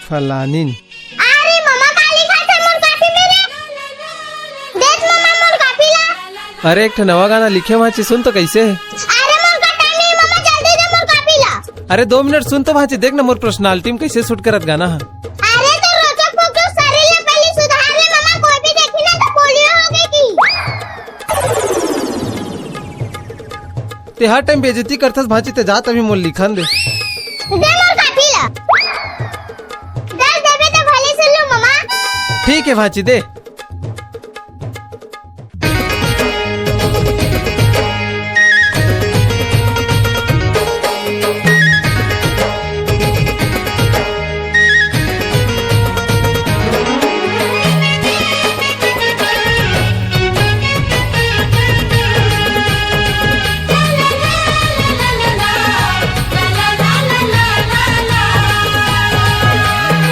फलानिन। अरे मम्मा का लिखा था मोर काफी में रे? देख मम्मा मोर काफी ला। अरे एक ठो नवा गाना लिखे भाची, सुन तो कैसे है। अरे मोर का टाइम नहीं मम्मा, जल्दी दे मोर काफी ला। अरे 2 मिनट सुन तो भाची, देख ना मोर पर्सनालिटी में कैसे शूट करत गाना है। अरे तो रोचक फोटो सारे ले पहले सुधार ले मम्मा, कोई भी देखी ना तो पोलियो हो गई की। ते हर टाइम बेइज्जती करथस भाची, ते जात अभी मोर लिखन दे। दे मोर काफी ला। दे देबे तो भले सुन लो मम्मा। ठीक है भाची, दे।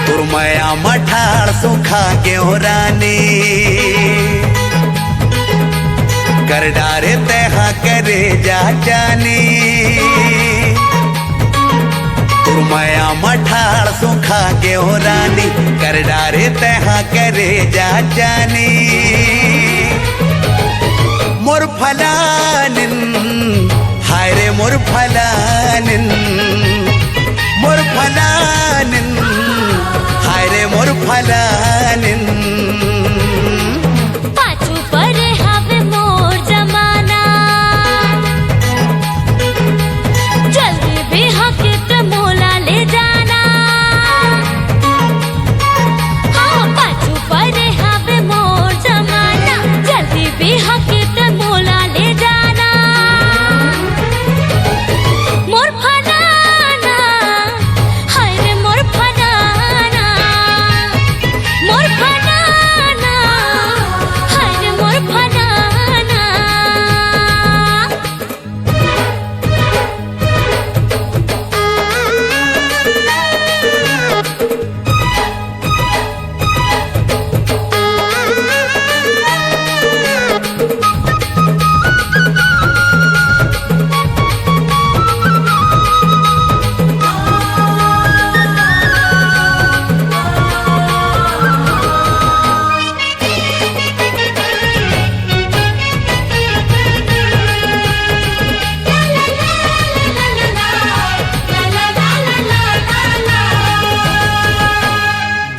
तुरमया मठार सुखा के हो रानी, कर डारे तेहा करे जा जानी। तुरमया मठार सुखा के हो रानी, कर डारे तेहा करे जा जानी। मोर फलानिन हाय रे मोर फलानिन, मोर फलानिन हाय रे मोर फलानिन। पाछू पर हावे मोर जमाना, जल्दी भी हकीकत मोला ले जाना। हाँ पाछू पर हावे मोर जमाना, जल्दी भी हकीकत मोला ले जाना। मोर फलाना हाय रे मोर फलाना, मोर फलाना हाय रे मोर फलाना।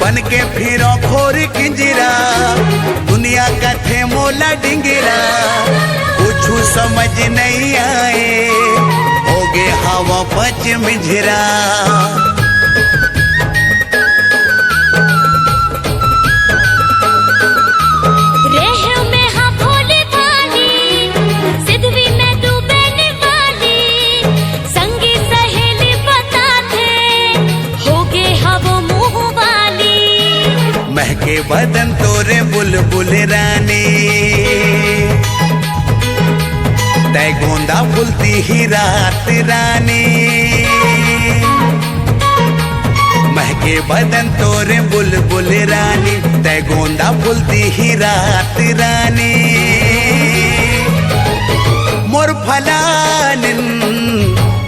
बन के फिरो खोर किंजरा, दुनिया का थे मोला डिंगरा। कुछ समझ नहीं आए, हो गए हवा पच मिझरा। रेहू में हाँ भोले वाली, सिद्धवी में डूबने वाली। संगी सहेली बताते, हो गए हवो मुँह वाली। महके बदन तोरे बुलबुल रानी, तय गोंदा फुलती ही रात रानी। महके बदन तोरे बुलबुल रानी, तय गोंदा फुलती ही रात रानी। मोर फलानिन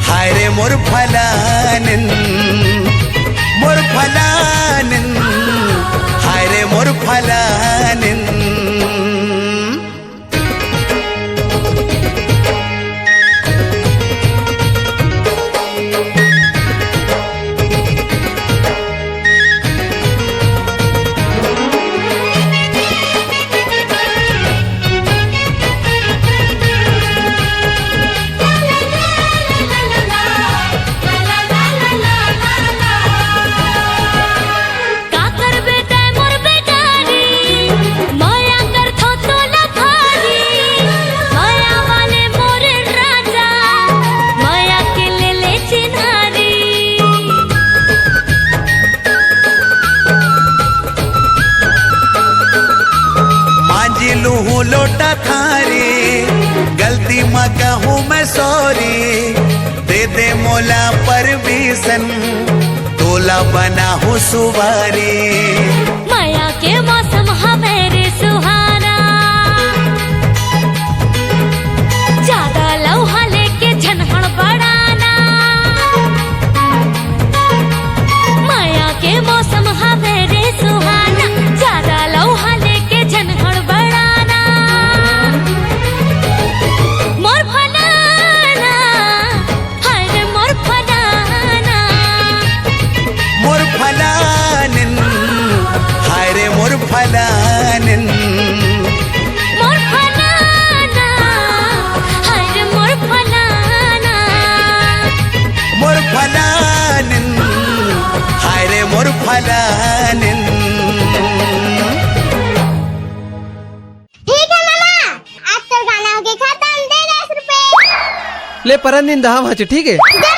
हाय रे मोर फलानिन, मोर फलानिन हाय रे मोर फलानिन। का करबे तै मोर बेटारी, माया कर थो तोला भारी। माया वाले मोर राजा, माया के ले चिन्हारी। मांझी लूहू लोटा थारी, गलती माँ कहूँ मैं सॉरी। दे दे मोला परमिशन, तोला बना हूँ सुवारी। माया के मौसम हमेरे सुहाना, ज्यादा लौहा लेके झनहण बढ़ाना। माया के मौसम भरानिन ठीक है मामा, आज तो गाना होके खत्म, दे 10 रुपए। ले परंदीन दहा भाचे ठीक आहे दे